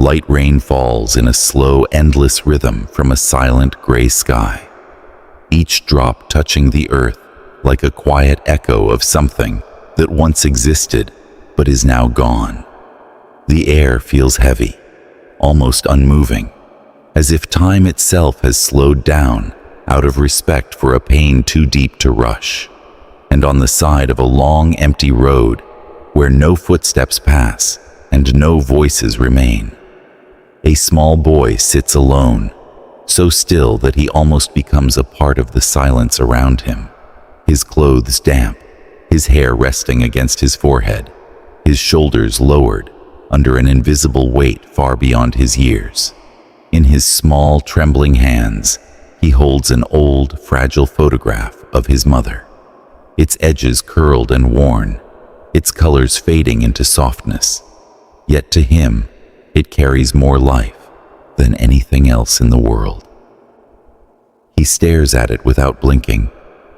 Light rain falls in a slow, endless rhythm from a silent gray sky, each drop touching the earth like a quiet echo of something that once existed but is now gone. The air feels heavy, almost unmoving, as if time itself has slowed down out of respect for a pain too deep to rush. And on the side of a long, empty road, where no footsteps pass and no voices remain, a small boy sits alone, so still that he almost becomes a part of the silence around him. His clothes damp, his hair resting against his forehead, his shoulders lowered under an invisible weight far beyond his years. In his small, trembling hands, he holds an old, fragile photograph of his mother, its edges curled and worn, its colors fading into softness. Yet to him, it carries more life than anything else in the world. He stares at it without blinking,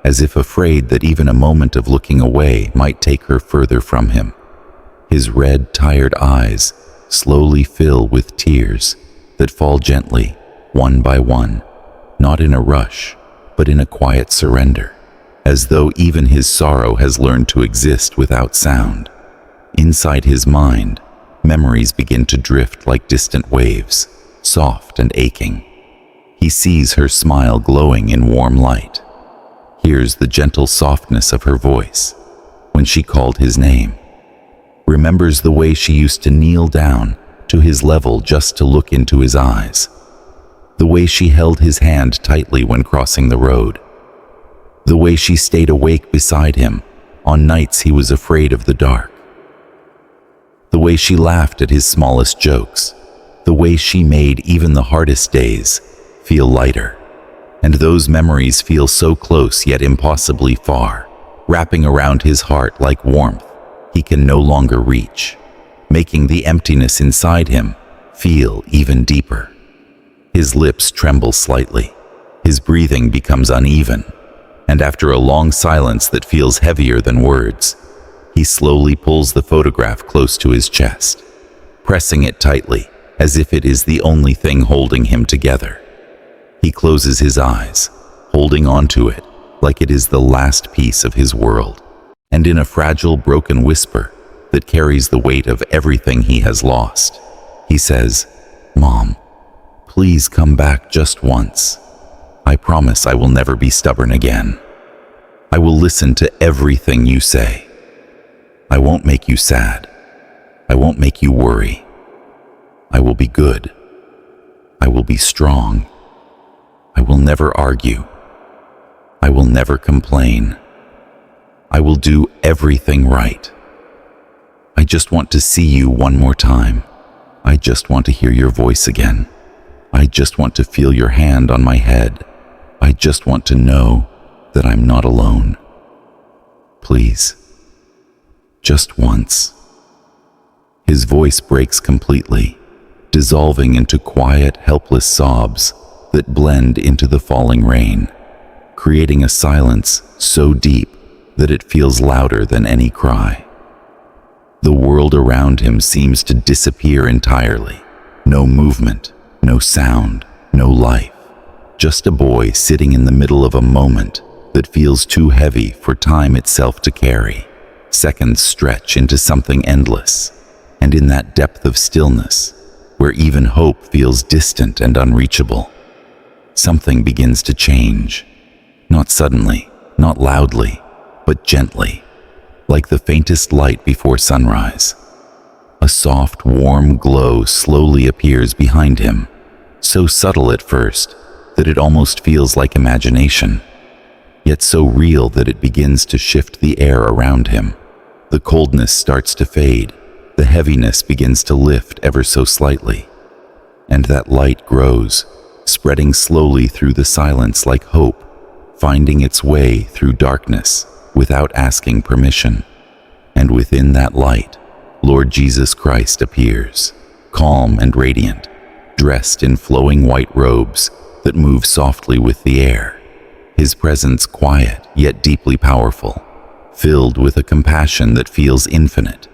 as if afraid that even a moment of looking away might take her further from him. His red, tired eyes slowly fill with tears that fall gently, one by one, not in a rush, but in a quiet surrender, as though even his sorrow has learned to exist without sound. Inside his mind, memories begin to drift like distant waves, soft and aching. He sees her smile glowing in warm light, hears the gentle softness of her voice when she called his name, remembers the way she used to kneel down to his level just to look into his eyes, the way she held his hand tightly when crossing the road, the way she stayed awake beside him on nights he was afraid of the dark, the way she laughed at his smallest jokes, the way she made even the hardest days feel lighter. And those memories feel so close yet impossibly far, wrapping around his heart like warmth he can no longer reach, making the emptiness inside him feel even deeper. His lips tremble slightly, his breathing becomes uneven, and after a long silence that feels heavier than words, he slowly pulls the photograph close to his chest, pressing it tightly as if it is the only thing holding him together. He closes his eyes, holding onto it like it is the last piece of his world, and in a fragile, broken whisper that carries the weight of everything he has lost, he says, "Mom, please come back just once. I promise I will never be stubborn again. I will listen to everything you say. I won't make you sad. I won't make you worry. I will be good. I will be strong. I will never argue. I will never complain. I will do everything right. I just want to see you one more time. I just want to hear your voice again. I just want to feel your hand on my head. I just want to know that I'm not alone. Please, just once." His voice breaks completely, dissolving into quiet, helpless sobs that blend into the falling rain, creating a silence so deep that it feels louder than any cry. The world around him seems to disappear entirely. No movement, no sound, no life. Just a boy sitting in the middle of a moment that feels too heavy for time itself to carry. Seconds stretch into something endless, and in that depth of stillness, where even hope feels distant and unreachable, something begins to change. Not suddenly, not loudly, but gently, like the faintest light before sunrise. A soft, warm glow slowly appears behind him, so subtle at first that it almost feels like imagination, yet so real that it begins to shift the air around him. The coldness starts to fade, the heaviness begins to lift ever so slightly, and that light grows, spreading slowly through the silence like hope, finding its way through darkness without asking permission. And within that light, Lord Jesus Christ appears, calm and radiant, dressed in flowing white robes that move softly with the air, his presence quiet yet deeply powerful, filled with a compassion that feels infinite,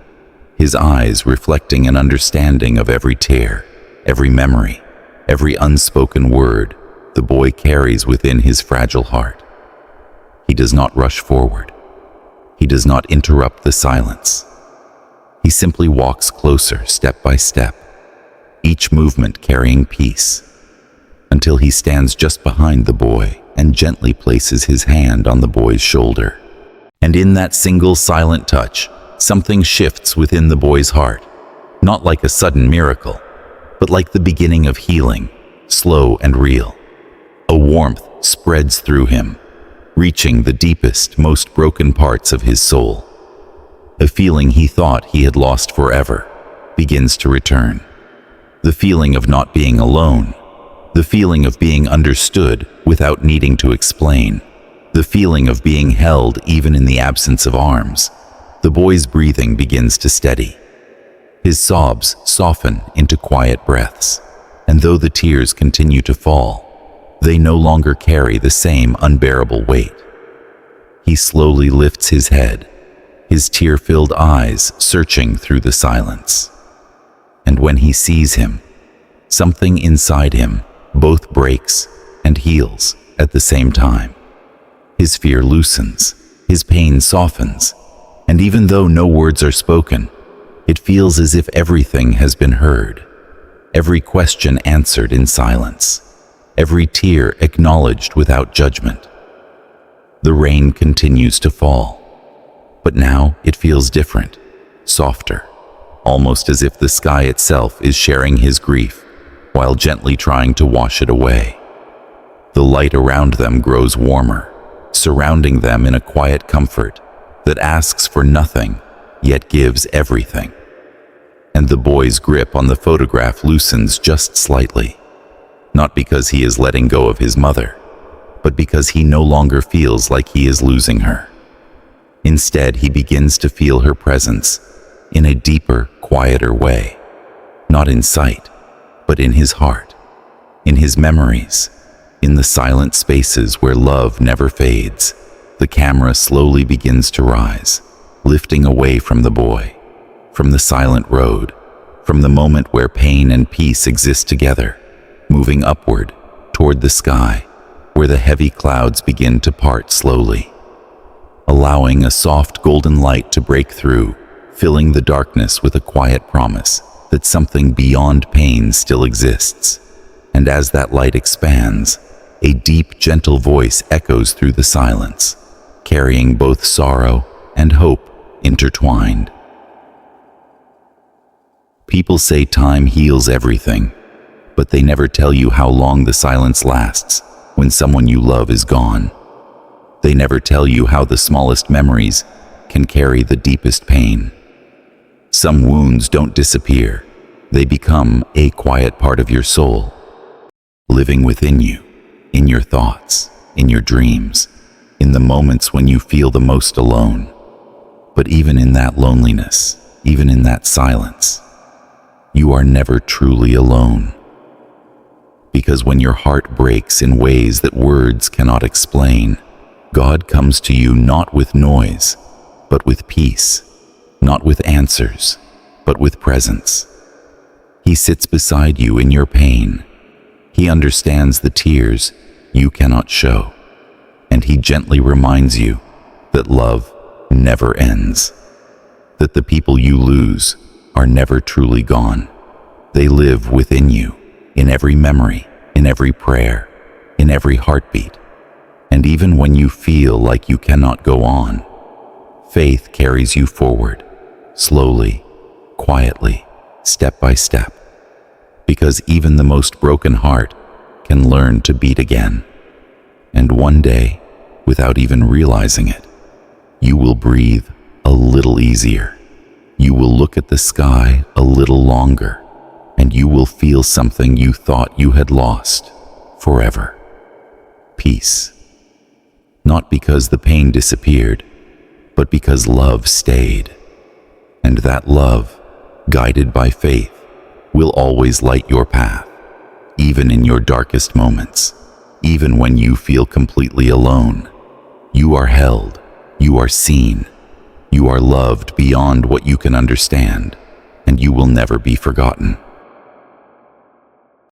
his eyes reflecting an understanding of every tear, every memory, every unspoken word the boy carries within his fragile heart. He does not rush forward. He does not interrupt the silence. He simply walks closer, step by step, each movement carrying peace, until he stands just behind the boy and gently places his hand on the boy's shoulder. And in that single silent touch, something shifts within the boy's heart, not like a sudden miracle, but like the beginning of healing, slow and real. A warmth spreads through him, reaching the deepest, most broken parts of his soul. A feeling he thought he had lost forever begins to return. The feeling of not being alone, the feeling of being understood without needing to explain, the feeling of being held even in the absence of arms. The boy's breathing begins to steady. His sobs soften into quiet breaths, and though the tears continue to fall, they no longer carry the same unbearable weight. He slowly lifts his head, his tear-filled eyes searching through the silence. And when he sees him, something inside him both breaks and heals at the same time. His fear loosens, his pain softens, and even though no words are spoken, it feels as if everything has been heard, every question answered in silence, every tear acknowledged without judgment. The rain continues to fall, but now it feels different, softer, almost as if the sky itself is sharing his grief while gently trying to wash it away. The light around them grows warmer, surrounding them in a quiet comfort that asks for nothing, yet gives everything. And the boy's grip on the photograph loosens just slightly, not because he is letting go of his mother, but because he no longer feels like he is losing her. Instead, he begins to feel her presence in a deeper, quieter way, not in sight, but in his heart, in his memories, in the silent spaces where love never fades. The camera slowly begins to rise, lifting away from the boy, from the silent road, from the moment where pain and peace exist together, moving upward toward the sky, where the heavy clouds begin to part slowly, allowing a soft golden light to break through, filling the darkness with a quiet promise that something beyond pain still exists. And as that light expands, a deep, gentle voice echoes through the silence, carrying both sorrow and hope intertwined. People say time heals everything, but they never tell you how long the silence lasts when someone you love is gone. They never tell you how the smallest memories can carry the deepest pain. Some wounds don't disappear. They become a quiet part of your soul, living within you, in your thoughts, in your dreams, in the moments when you feel the most alone. But even in that loneliness, even in that silence, you are never truly alone. Because when your heart breaks in ways that words cannot explain, God comes to you not with noise, but with peace, not with answers, but with presence. He sits beside you in your pain. He understands the tears you cannot show, and he gently reminds you that love never ends, that the people you lose are never truly gone. They live within you, in every memory, in every prayer, in every heartbeat. And even when you feel like you cannot go on, faith carries you forward, slowly, quietly, step by step. Because even the most broken heart can learn to beat again. And one day, without even realizing it, you will breathe a little easier. You will look at the sky a little longer, and you will feel something you thought you had lost forever. Peace. Not because the pain disappeared, but because love stayed. And that love, guided by faith, will always light your path, even in your darkest moments, even when you feel completely alone. You are held, you are seen, you are loved beyond what you can understand, and you will never be forgotten.